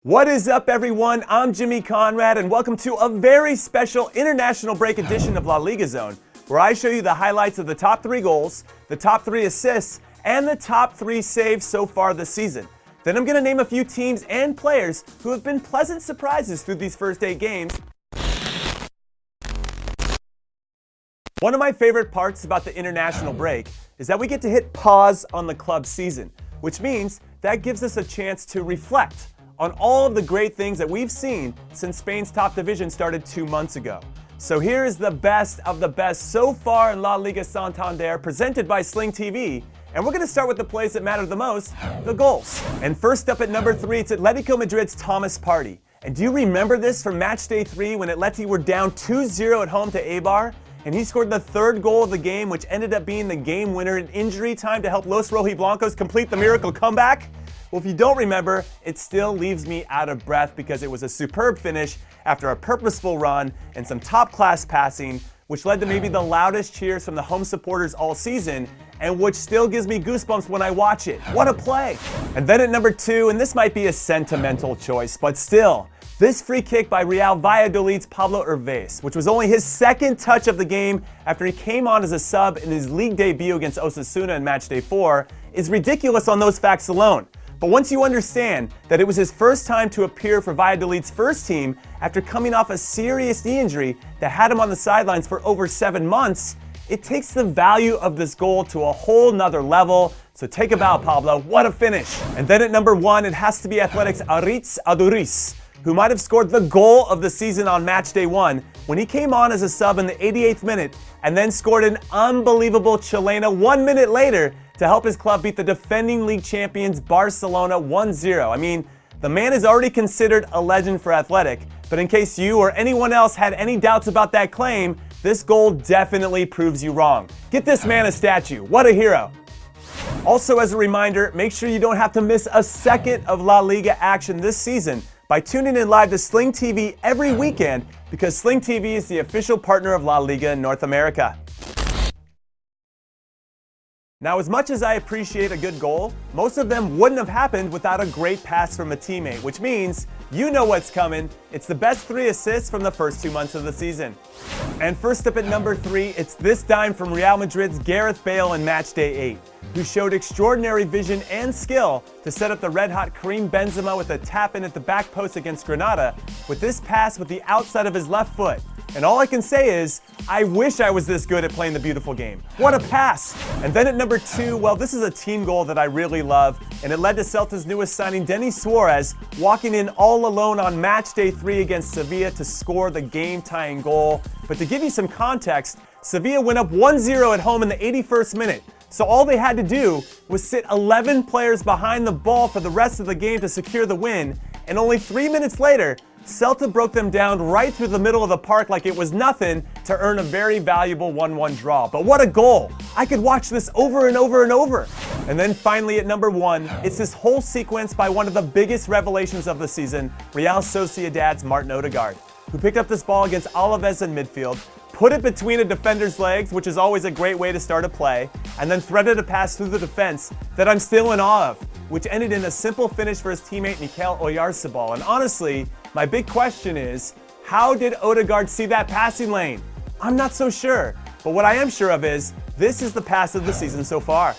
What is up, everyone? I'm Jimmy Conrad, and welcome to a very special international break edition of LaLiga Zone, where I show you the highlights of the top 3 goals, the top 3 assists, and the top 3 saves so far this season. Then I'm going to name a few teams and players who have been pleasant surprises through these first 8 games. One of my favorite parts about the international break is that we get to hit pause on the club season, which means that gives us a chance to reflect on all of the great things that we've seen since Spain's top division started 2 months ago. So here is the best of the best so far in La Liga Santander, presented by Sling TV. And we're going to start with the plays that matter the most, the goals. And first up at number 3, it's Atletico Madrid's Thomas Partey. And do you remember this from match day 3 when Atleti were down 2-0 at home to Eibar? And he scored the 3rd goal of the game, which ended up being the game winner in injury time to help Los Rojiblancos complete the miracle comeback? Well, if you don't remember, it still leaves me out of breath because it was a superb finish after a purposeful run and some top-class passing, which led to maybe the loudest cheers from the home supporters all season, and which still gives me goosebumps when I watch it. What a play! And then at number 2, and this might be a sentimental choice, but still, this free kick by Real Valladolid's Pablo Hervés, which was only his 2nd touch of the game after he came on as a sub in his league debut against Osasuna in match day 4, is ridiculous on those facts alone. But once you understand that it was his first time to appear for Valladolid's first team after coming off a serious knee injury that had him on the sidelines for over 7 months, it takes the value of this goal to a whole nother level. So take a bow, Pablo. What a finish. And then at number 1, it has to be Athletic's Aritz Aduriz, who might have scored the goal of the season on match day 1 when he came on as a sub in the 88th minute and then scored an unbelievable chilena 1 minute later to help his club beat the defending league champions Barcelona 1-0. I mean, the man is already considered a legend for Athletic, but in case you or anyone else had any doubts about that claim, this goal definitely proves you wrong. Get this man a statue. What a hero. Also, as a reminder, make sure you don't have to miss a second of La Liga action this season by tuning in live to Sling TV every weekend, because Sling TV is the official partner of La Liga in North America. Now, as much as I appreciate a good goal, most of them wouldn't have happened without a great pass from a teammate, which means you know what's coming. It's the best 3 assists from the first 2 months of the season. And first up at number 3, it's this dime from Real Madrid's Gareth Bale in match day 8, who showed extraordinary vision and skill to set up the red-hot Karim Benzema with a tap-in at the back post against Granada with this pass with the outside of his left foot. And all I can say is, I wish I was this good at playing the beautiful game. What a pass! And then at number 2, well, this is a team goal that I really love, and it led to Celta's newest signing, Denis Suarez, walking in all alone on match day 3 against Sevilla to score the game-tying goal. But to give you some context, Sevilla went up 1-0 at home in the 81st minute. So all they had to do was sit 11 players behind the ball for the rest of the game to secure the win, and only 3 minutes later, Celta broke them down right through the middle of the park like it was nothing to earn a very valuable 1-1 draw. But what a goal! I could watch this over and over and over. And then finally at number 1, it's this whole sequence by one of the biggest revelations of the season, Real Sociedad's Martin Odegaard, who picked up this ball against Alaves in midfield, put it between a defender's legs, which is always a great way to start a play, and then threaded a pass through the defense that I'm still in awe of, which ended in a simple finish for his teammate Mikel Oyarzabal. And honestly, my big question is, how did Odegaard see that passing lane? I'm not so sure, but what I am sure of is, this is the pass of the season so far.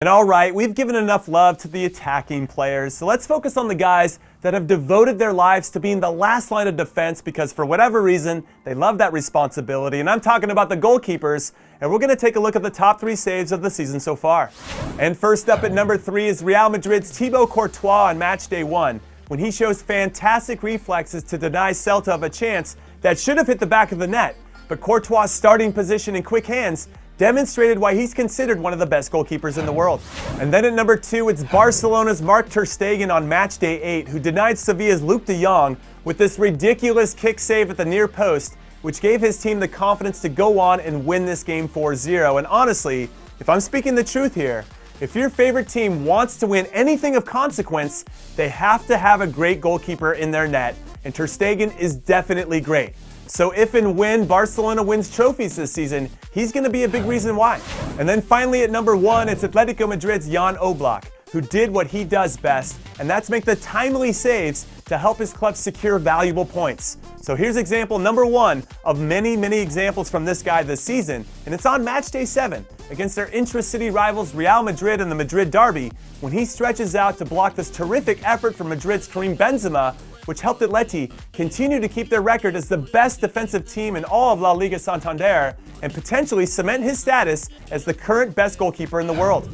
And alright, we've given enough love to the attacking players, so let's focus on the guys that have devoted their lives to being the last line of defense because for whatever reason, they love that responsibility. And I'm talking about the goalkeepers, and we're going to take a look at the top 3 saves of the season so far. And first up at number 3 is Real Madrid's Thibaut Courtois on match day 1, when he shows fantastic reflexes to deny Celta of a chance that should have hit the back of the net. But Courtois' starting position and quick hands demonstrated why he's considered one of the best goalkeepers in the world. And then at number 2, it's Barcelona's Marc ter Stegen on match day 8, who denied Sevilla's Luuk de Jong with this ridiculous kick save at the near post, which gave his team the confidence to go on and win this game 4-0. And honestly, if I'm speaking the truth here, if your favorite team wants to win anything of consequence, they have to have a great goalkeeper in their net, and ter Stegen is definitely great. So if and when Barcelona wins trophies this season, he's going to be a big reason why. And then finally at number 1, it's Atletico Madrid's Jan Oblak, who did what he does best, and that's make the timely saves to help his club secure valuable points. So here's example number 1 of many, many examples from this guy this season, and it's on match day 7 against their intra-city rivals Real Madrid in the Madrid derby, when he stretches out to block this terrific effort from Madrid's Karim Benzema, which helped Atleti continue to keep their record as the best defensive team in all of LaLiga Santander and potentially cement his status as the current best goalkeeper in the world.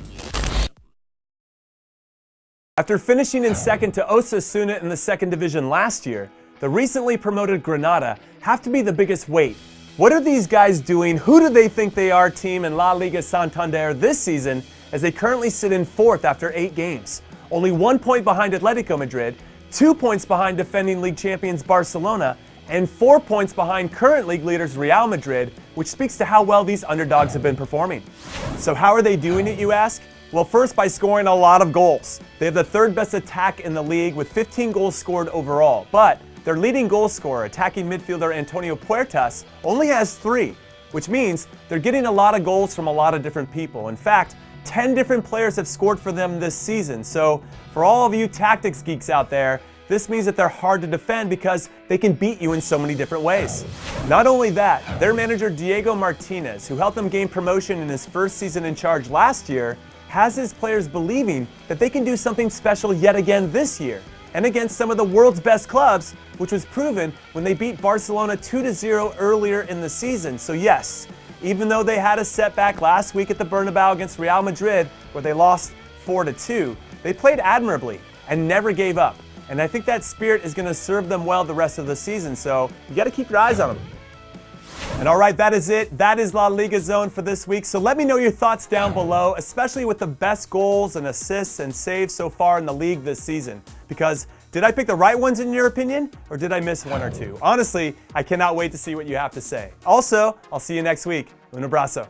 After finishing in second to Osasuna in the second division last year, the recently promoted Granada have to be the biggest weight. What are these guys doing? Who do they think they are team in La Liga Santander this season, as they currently sit in 4th after 8 games? Only 1 point behind Atletico Madrid, 2 points behind defending league champions Barcelona, and 4 points behind current league leaders Real Madrid, which speaks to how well these underdogs have been performing. So how are they doing it, you ask? Well, first by scoring a lot of goals. They have the 3rd best attack in the league with 15 goals scored overall, but their leading goal scorer, attacking midfielder Antonio Puertas, only has 3, which means they're getting a lot of goals from a lot of different people. In fact, 10 different players have scored for them this season. So for all of you tactics geeks out there, this means that they're hard to defend because they can beat you in so many different ways. Not only that, their manager Diego Martinez, who helped them gain promotion in his first season in charge last year, has his players believing that they can do something special yet again this year, and against some of the world's best clubs, which was proven when they beat Barcelona 2-0 earlier in the season. So yes, even though they had a setback last week at the Bernabeu against Real Madrid, where they lost 4-2, they played admirably and never gave up. And I think that spirit is going to serve them well the rest of the season, so you got to keep your eyes on them. And all right, that is it. That is La Liga Zone for this week. So let me know your thoughts down below, especially with the best goals and assists and saves so far in the league this season. Because did I pick the right ones in your opinion, or did I miss 1 or 2? Honestly, I cannot wait to see what you have to say. Also, I'll see you next week. Un abrazo.